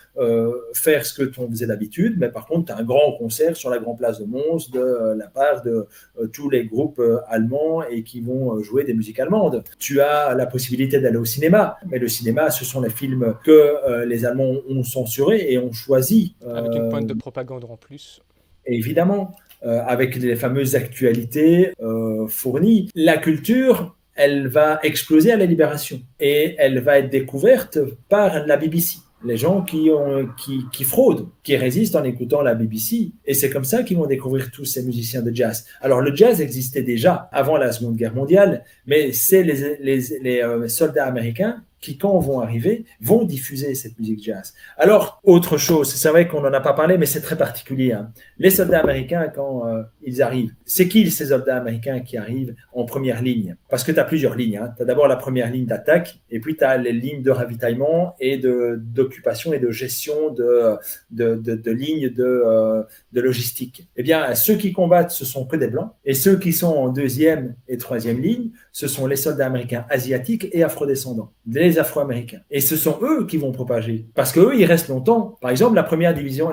faire ce que tu faisais d'habitude, mais par contre, tu as un grand concert sur la grande place de Mons de la part de tous les groupes allemands et qui vont jouer des musiques allemandes. Tu as la possibilité d'aller au cinéma, mais le cinéma, ce sont les films que les Allemands ont censurés et ont choisi. Avec une pointe de propagande en plus. Évidemment, avec les fameuses actualités fournies. La culture, elle va exploser à la Libération et elle va être découverte par la BBC. Les gens qui fraudent, qui résistent en écoutant la BBC. Et c'est comme ça qu'ils vont découvrir tous ces musiciens de jazz. Alors, le jazz existait déjà avant la Seconde Guerre mondiale, mais c'est les soldats américains qui, quand vont arriver, vont diffuser cette musique jazz. Alors, autre chose, c'est vrai qu'on n'en a pas parlé, mais c'est très particulier. Hein. Les soldats américains, quand ils arrivent, c'est qui ces soldats américains qui arrivent en première ligne? Parce que tu as plusieurs lignes. Hein. Tu as d'abord la première ligne d'attaque, et puis tu as les lignes de ravitaillement et d'occupation et de gestion de lignes de logistique. Eh bien, ceux qui combattent, ce sont que des Blancs, et ceux qui sont en deuxième et troisième ligne, ce sont les soldats américains asiatiques et afrodescendants, les Afro-Américains. Et ce sont eux qui vont propager. Parce qu'eux, ils restent longtemps. Par exemple, la première division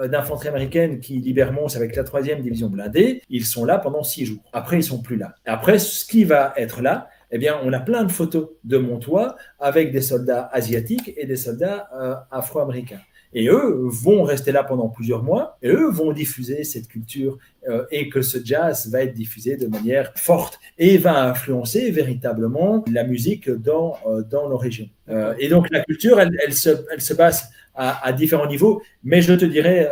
d'infanterie américaine qui libère Mons avec la 3e division blindée, ils sont là pendant 6 jours. Après, ils sont plus là. Après, ce qui va être là, eh bien, on a plein de photos de Montois avec des soldats asiatiques et des soldats afro-américains. Et eux vont rester là pendant plusieurs mois, et eux vont diffuser cette culture et que ce jazz va être diffusé de manière forte et va influencer véritablement la musique dans nos régions. Et donc la culture, elle se base à différents niveaux, mais je te dirais,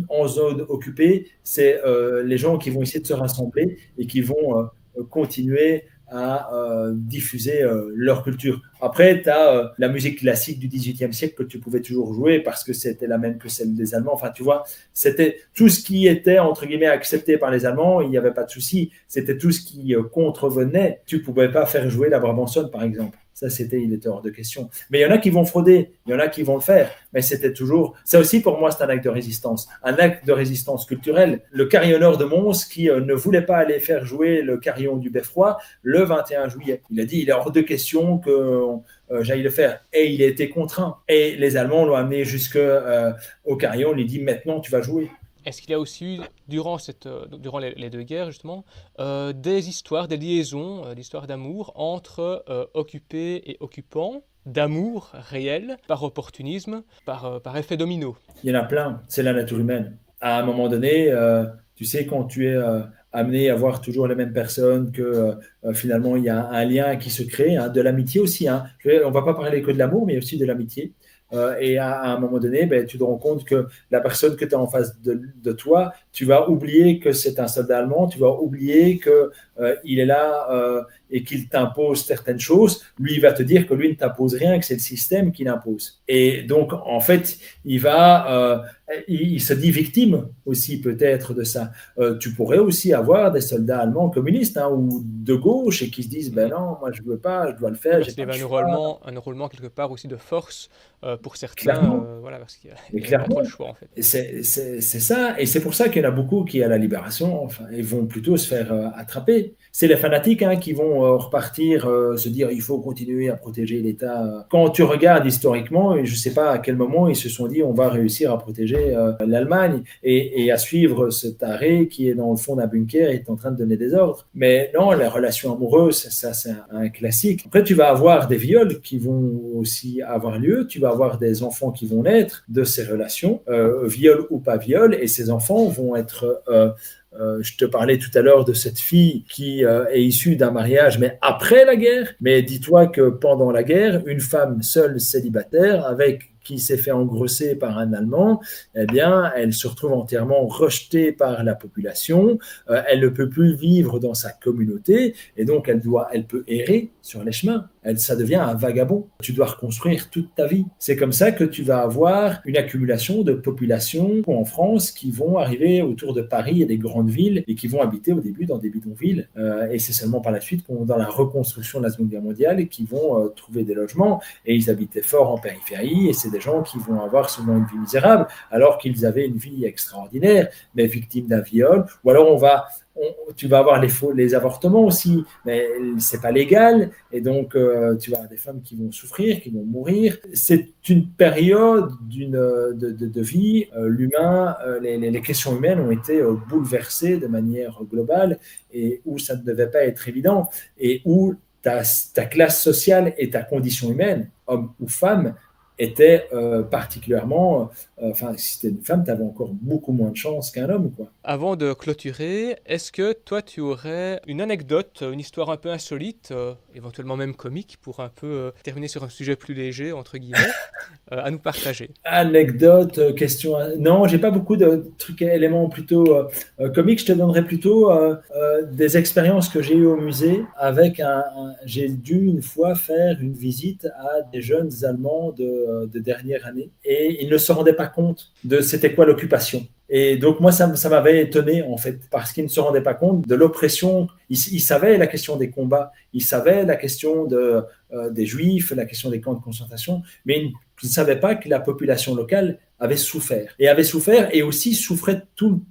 en zone occupée, c'est les gens qui vont essayer de se rassembler et qui vont continuer à diffuser leur culture. Après, tu as la musique classique du XVIIIe siècle que tu pouvais toujours jouer parce que c'était la même que celle des Allemands. Enfin, tu vois, c'était tout ce qui était, entre guillemets, accepté par les Allemands, il n'y avait pas de souci. C'était tout ce qui contrevenait. Tu ne pouvais pas faire jouer la Brabançonne, par exemple. Ça, il était hors de question. Mais il y en a qui vont frauder, il y en a qui vont le faire. Mais c'était toujours... Ça aussi, pour moi, c'est un acte de résistance. Un acte de résistance culturelle. Le carillonneur de Mons, qui ne voulait pas aller faire jouer le carillon du Beffroi le 21 juillet. Il a dit, il est hors de question que j'aille le faire. Et il a été contraint. Et les Allemands l'ont amené jusqu'au carillon. On lui dit, maintenant, tu vas jouer. Est-ce qu'il y a aussi eu, durant les deux guerres, justement, des histoires, des liaisons, d'histoires d'amour entre occupés et occupants, d'amour réel, par opportunisme, par effet domino? Il y en a plein, c'est la nature humaine. À un moment donné, tu sais, quand tu es amené à voir toujours les mêmes personnes, que finalement, il y a un lien qui se crée, hein, de l'amitié aussi. Hein. On ne va pas parler que de l'amour, mais aussi de l'amitié. Et à un moment donné, tu te rends compte que la personne que tu as en face de toi, tu vas oublier que c'est un soldat allemand, tu vas oublier qu'il est là et qu'il t'impose certaines choses. Lui, il va te dire que lui ne t'impose rien, que c'est le système qui l'impose. Et donc, en fait, il se dit victime aussi peut-être de ça. Tu pourrais aussi avoir des soldats allemands communistes, hein, ou de gauche et qui se disent, ben non, moi je ne veux pas, je dois le faire. Il y avait un enrôlement quelque part aussi de force pour certains, voilà, parce qu'il n'y a pas trop le choix en fait. C'est ça, et c'est pour ça qu'il y en a beaucoup qui, à la Libération, enfin, ils vont plutôt se faire attraper. C'est les fanatiques, hein, qui vont repartir, se dire il faut continuer à protéger l'État. Quand tu regardes historiquement, je ne sais pas à quel moment ils se sont dit on va réussir à protéger l'Allemagne et à suivre ce taré qui est dans le fond d'un bunker et est en train de donner des ordres. Mais non, les relations amoureuses, ça c'est un classique. Après, tu vas avoir des viols qui vont aussi avoir lieu, tu vas avoir des enfants qui vont naître de ces relations, viol ou pas viol, et ces enfants vont être... je te parlais tout à l'heure de cette fille qui est issue d'un mariage, mais après la guerre. Mais dis-toi que pendant la guerre, une femme seule célibataire qui s'est fait engrosser par un Allemand, eh bien, elle se retrouve entièrement rejetée par la population. Elle ne peut plus vivre dans sa communauté et donc elle peut errer sur les chemins. Ça devient un vagabond. Tu dois reconstruire toute ta vie. C'est comme ça que tu vas avoir une accumulation de populations en France qui vont arriver autour de Paris et des grandes villes et qui vont habiter au début dans des bidonvilles. Et c'est seulement par la suite, dans la reconstruction de la Seconde Guerre mondiale, qu'ils vont trouver des logements. Et ils habitaient fort en périphérie et c'est des gens qui vont avoir souvent une vie misérable, alors qu'ils avaient une vie extraordinaire, mais victimes d'un viol. Ou alors tu vas avoir les avortements aussi, mais c'est pas légal, et donc tu vas avoir des femmes qui vont souffrir, qui vont mourir. C'est une période de vie. L'humain, les questions humaines ont été bouleversées de manière globale, et où ça ne devait pas être évident, et où ta classe sociale et ta condition humaine, homme ou femme, étaient particulièrement... Enfin, si tu es une femme, tu avais encore beaucoup moins de chance qu'un homme, quoi. Avant de clôturer, est-ce que toi tu aurais une anecdote, une histoire un peu insolite, éventuellement même comique, pour un peu terminer sur un sujet plus léger, entre guillemets, à nous partager? Anecdote, question. Non, j'ai pas beaucoup de trucs, éléments plutôt comiques. Je te donnerai plutôt des expériences que j'ai eues au musée avec j'ai dû une fois faire une visite à des jeunes Allemands de dernière année, et ils ne se rendaient pas compte de c'était quoi l'occupation. Et donc, moi, ça m'avait étonné, en fait, parce qu'ils ne se rendaient pas compte de l'oppression. Ils savaient la question des combats, ils savaient la question des Juifs, la question des camps de concentration, mais ils ne savaient pas que la population locale avait souffert. Et aussi souffrait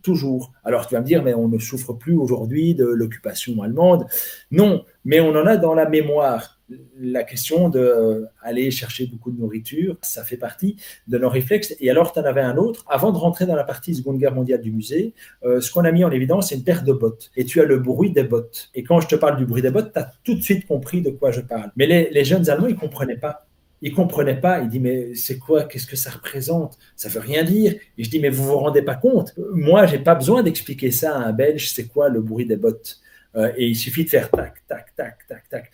toujours. Alors, tu vas me dire, mais on ne souffre plus aujourd'hui de l'occupation allemande. Non, mais on en a dans la mémoire. La question d'aller chercher beaucoup de nourriture, ça fait partie de nos réflexes. Et alors, tu en avais un autre. Avant de rentrer dans la partie Seconde Guerre mondiale du musée, ce qu'on a mis en évidence, c'est une paire de bottes. Et tu as le bruit des bottes. Et quand je te parle du bruit des bottes, tu as tout de suite compris de quoi je parle. Mais les jeunes Allemands, ils ne comprenaient pas. Ils ne comprenaient pas. Ils disent, mais c'est quoi? Qu'est-ce que ça représente? Ça ne veut rien dire. Et je dis, mais vous ne vous rendez pas compte? Moi, je n'ai pas besoin d'expliquer ça à un Belge, c'est quoi le bruit des bottes. Et il suffit de faire tac, tac, tac, tac, tac.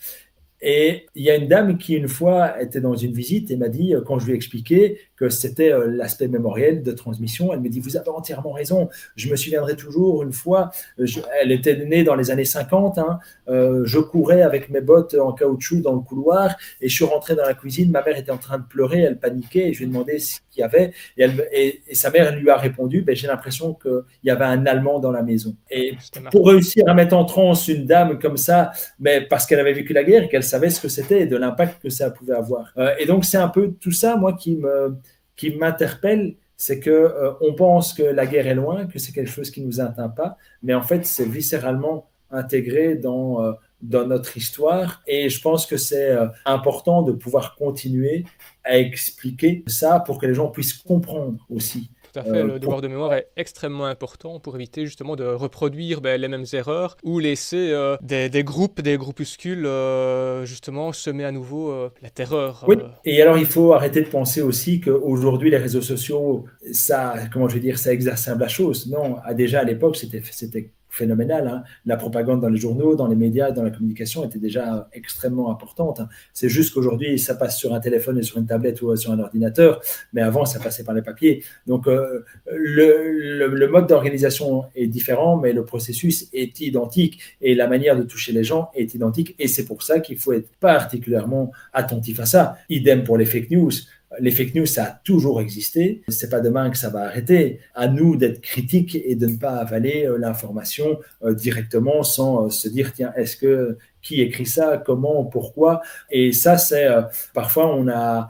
Et il y a une dame qui, une fois, était dans une visite et m'a dit, quand je lui ai expliqué que c'était l'aspect mémoriel de transmission, elle me dit, vous avez entièrement raison, je me souviendrai toujours une fois, elle était née dans les années 50, hein, je courais avec mes bottes en caoutchouc dans le couloir et je suis rentré dans la cuisine, ma mère était en train de pleurer, elle paniquait et je lui ai demandé ce qu'il y avait et sa mère lui a répondu, ben, j'ai l'impression qu'il y avait un Allemand dans la maison. Et pour réussir à mettre en transe une dame comme ça, mais parce qu'elle avait vécu la guerre et qu'elle savait ce que c'était et de l'impact que ça pouvait avoir. Et donc, c'est un peu tout ça, moi, qui m'interpelle, c'est qu'on pense que la guerre est loin, que c'est quelque chose qui ne nous atteint pas, mais en fait, c'est viscéralement intégré dans notre histoire. Et je pense que c'est important de pouvoir continuer à expliquer ça pour que les gens puissent comprendre aussi. Tout à fait, le devoir de mémoire est extrêmement important pour éviter justement de reproduire les mêmes erreurs ou laisser des groupes, des groupuscules justement semer à nouveau la terreur. Oui, et alors il faut arrêter de penser aussi qu'aujourd'hui les réseaux sociaux, ça, comment je vais dire, ça exacerbe la chose. Non, déjà à l'époque c'était phénoménal, hein. La propagande dans les journaux, dans les médias, dans la communication était déjà extrêmement importante, hein. C'est juste qu'aujourd'hui, ça passe sur un téléphone et sur une tablette ou sur un ordinateur, mais avant, ça passait par les papiers. Donc, le mode d'organisation est différent, mais le processus est identique et la manière de toucher les gens est identique. Et c'est pour ça qu'il faut être particulièrement attentif à ça. Idem pour les fake news. Les fake news, ça a toujours existé. C'est pas demain que ça va arrêter. À nous d'être critiques et de ne pas avaler l'information directement sans se dire, tiens, qui écrit ça, comment, pourquoi? Et ça, c'est parfois on a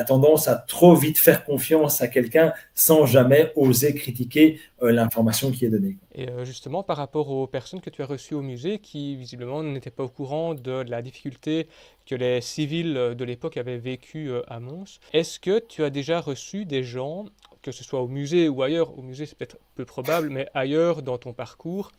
tendance à trop vite faire confiance à quelqu'un sans jamais oser critiquer l'information qui est donnée. Et justement, par rapport aux personnes que tu as reçues au musée qui visiblement n'étaient pas au courant de la difficulté que les civils de l'époque avaient vécu à Mons, est-ce que tu as déjà reçu des gens, que ce soit au musée ou ailleurs, au musée c'est peut-être peu probable, mais ailleurs dans ton parcours,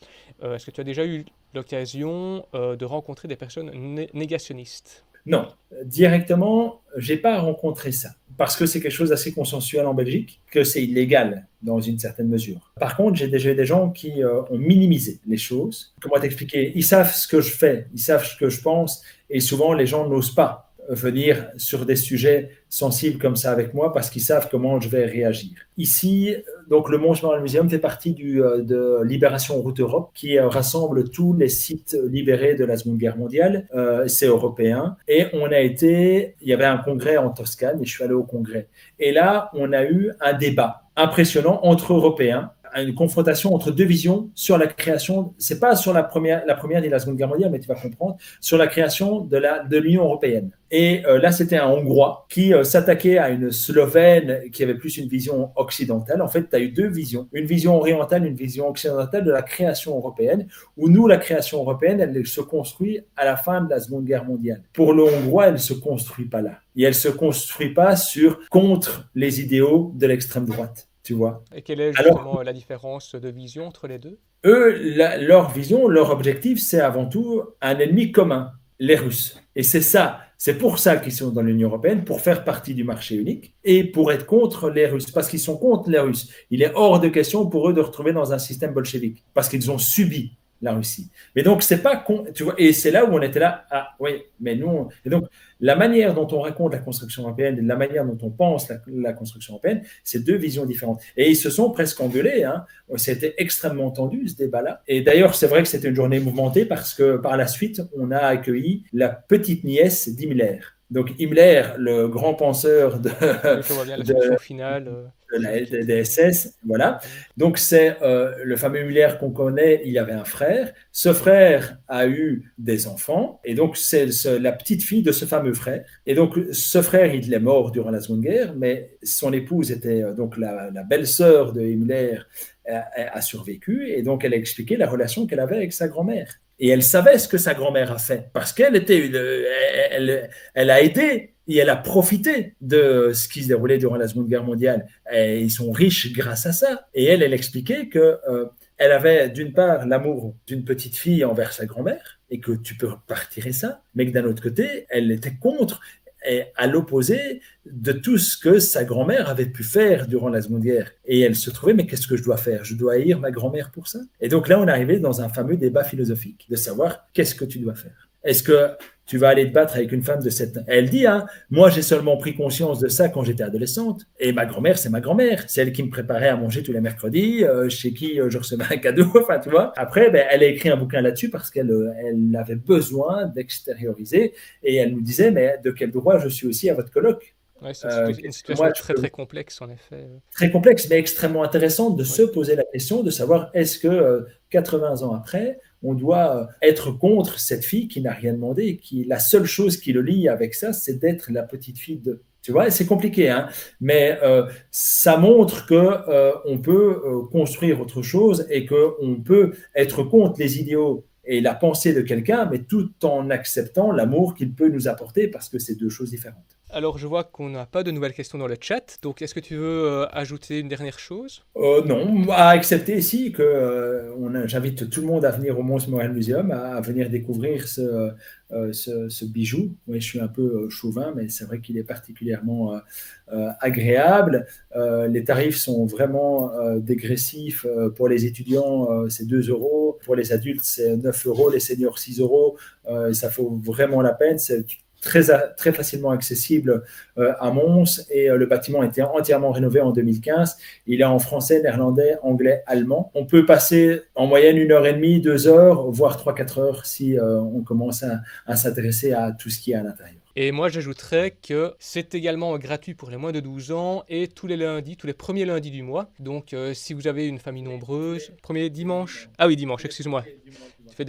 est-ce que tu as déjà eu l'occasion de rencontrer des personnes négationnistes? Non, directement, j'ai pas rencontré ça parce que c'est quelque chose d'assez consensuel en Belgique, que c'est illégal dans une certaine mesure. Par contre, j'ai déjà eu des gens qui ont minimisé les choses. Comment t'expliquer? Ils savent ce que je fais, ils savent ce que je pense, et souvent les gens n'osent pas venir sur des sujets sensibles comme ça avec moi parce qu'ils savent comment je vais réagir. Ici, donc le Mons Memorial Museum fait partie de Libération Route Europe qui rassemble tous les sites libérés de la Seconde Guerre mondiale. C'est européen. Et il y avait un congrès en Toscane et je suis allé au congrès. Et là, on a eu un débat impressionnant entre Européens une confrontation entre deux visions sur la création. C'est pas sur la première ni la Seconde Guerre mondiale, mais tu vas comprendre, sur la création de l'Union européenne. Et là, c'était un Hongrois qui s'attaquait à une Slovène qui avait plus une vision occidentale. En fait, tu as eu deux visions, une vision orientale, une vision occidentale de la création européenne, où nous, la création européenne, elle se construit à la fin de la Seconde Guerre mondiale. Pour le Hongrois, elle ne se construit pas là. Et elle ne se construit pas contre les idéaux de l'extrême droite. Tu vois. Et quelle est justement la différence de vision entre les deux? Eux, leur vision, leur objectif, c'est avant tout un ennemi commun, les Russes. Et c'est pour ça qu'ils sont dans l'Union européenne, pour faire partie du marché unique et pour être contre les Russes, parce qu'ils sont contre les Russes. Il est hors de question pour eux de retrouver dans un système bolchevique, parce qu'ils ont subi la Russie. Mais donc, c'est pas tu vois, et c'est là où on était là, ah oui, mais nous, et donc, la manière dont on raconte la construction européenne et la manière dont on pense la construction européenne, c'est deux visions différentes. Et ils se sont presque engueulés, hein. C'était extrêmement tendu, ce débat-là. Et d'ailleurs, c'est vrai que c'était une journée mouvementée parce que par la suite, on a accueilli la petite nièce d'Himmler. Donc Himmler, le grand penseur je vois bien la solution finale. Des SS, voilà. Donc c'est le fameux Himmler qu'on connaît, il y avait un frère. Ce frère a eu des enfants, et donc c'est la petite fille de ce fameux frère. Et donc ce frère, il est mort durant la Seconde Guerre, mais son épouse était donc la belle-sœur de Himmler, a survécu, et donc elle a expliqué la relation qu'elle avait avec sa grand-mère. Et elle savait ce que sa grand-mère a fait, parce qu'elle elle a aidé et elle a profité de ce qui se déroulait durant la Seconde Guerre mondiale. Et ils sont riches grâce à ça. Et elle expliquait que elle avait d'une part l'amour d'une petite fille envers sa grand-mère, et que tu peux retirer ça, mais que d'un autre côté, elle était contre et à l'opposé de tout ce que sa grand-mère avait pu faire durant la Seconde Guerre. Et elle se trouvait, mais qu'est-ce que je dois faire? Je dois haïr ma grand-mère pour ça? Et donc là, on est arrivé dans un fameux débat philosophique de savoir qu'est-ce que tu dois faire. Est-ce que tu vas aller te battre avec une femme de cette... Elle dit, hein, moi j'ai seulement pris conscience de ça quand j'étais adolescente. Et ma grand-mère, c'est ma grand-mère. C'est elle qui me préparait à manger tous les mercredis, chez qui je recevais un cadeau, enfin tu vois. Après, elle a écrit un bouquin là-dessus parce qu'elle avait besoin d'extérioriser. Et elle nous disait, mais de quel droit je suis aussi à votre colloque? Ouais, c'est une situation très complexe, en effet. Très complexe, mais extrêmement intéressante de se poser la question de savoir est-ce que 80 ans après, on doit être contre cette fille qui n'a rien demandé, qui la seule chose qui le lie avec ça, c'est d'être la petite fille de... Tu vois, c'est compliqué, hein, mais ça montre que on peut construire autre chose et qu'on peut être contre les idéaux et la pensée de quelqu'un, mais tout en acceptant l'amour qu'il peut nous apporter, parce que c'est deux choses différentes. Alors, je vois qu'on n'a pas de nouvelles questions dans le chat, donc est-ce que tu veux ajouter une dernière chose? Non, à accepter ici que j'invite tout le monde à venir au Mons Memorial Museum, à venir découvrir ce bijou. Oui, je suis un peu chauvin, mais c'est vrai qu'il est particulièrement agréable. Les tarifs sont vraiment dégressifs. Pour les étudiants, c'est 2 €. Pour les adultes, c'est 9 €. Les seniors, 6 €. Ça vaut vraiment la peine. C'est très facilement accessible à Mons, et le bâtiment a été entièrement rénové en 2015. Il est en français, néerlandais, anglais, allemand. On peut passer en moyenne 1h30, 2 heures, voire 3-4 heures si on commence à s'intéresser à tout ce qui est à l'intérieur. Et moi, j'ajouterais que c'est également gratuit pour les moins de 12 ans et tous les premiers lundis du mois. Donc, si vous avez une famille nombreuse, premier dimanche... Ah oui, dimanche, excuse-moi. Tu fais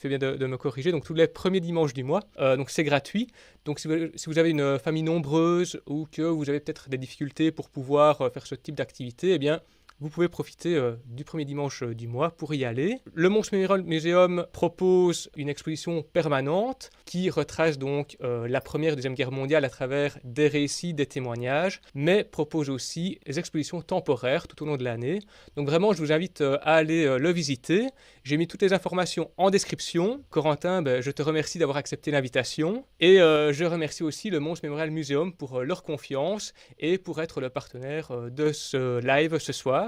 bien de me corriger. Donc, tous les premiers dimanches du mois. Donc, c'est gratuit. Donc, si vous avez une famille nombreuse ou que vous avez peut-être des difficultés pour pouvoir faire ce type d'activité, eh bien, vous pouvez profiter du premier dimanche du mois pour y aller. Le Mons Memorial Museum propose une exposition permanente qui retrace donc la Première et Deuxième Guerre mondiale à travers des récits, des témoignages, mais propose aussi des expositions temporaires tout au long de l'année. Donc vraiment, je vous invite à aller le visiter. J'ai mis toutes les informations en description. Corentin, je te remercie d'avoir accepté l'invitation. Et je remercie aussi le Mons Memorial Museum pour leur confiance et pour être le partenaire de ce live ce soir.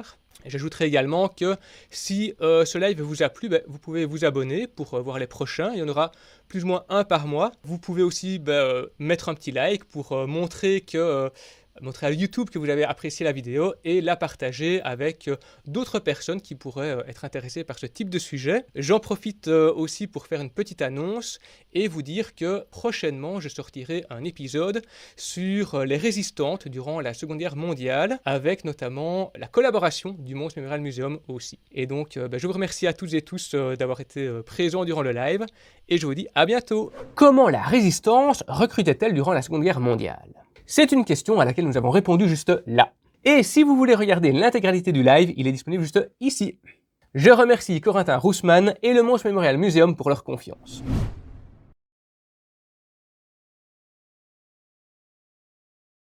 J'ajouterai également que si ce live vous a plu, vous pouvez vous abonner pour voir les prochains. Il y en aura plus ou moins un par mois. Vous pouvez aussi mettre un petit like pour montrer que montrer à YouTube que vous avez apprécié la vidéo et la partager avec d'autres personnes qui pourraient être intéressées par ce type de sujet. J'en profite aussi pour faire une petite annonce et vous dire que prochainement je sortirai un épisode sur les résistantes durant la Seconde Guerre mondiale, avec notamment la collaboration du Mons Memorial Museum aussi. Et donc je vous remercie à toutes et tous d'avoir été présents durant le live et je vous dis à bientôt. Comment la résistance recrutait-elle durant la Seconde Guerre mondiale? C'est une question à laquelle nous avons répondu juste là. Et si vous voulez regarder l'intégralité du live, il est disponible juste ici. Je remercie Corentin Roussman et le Mons Memorial Museum pour leur confiance.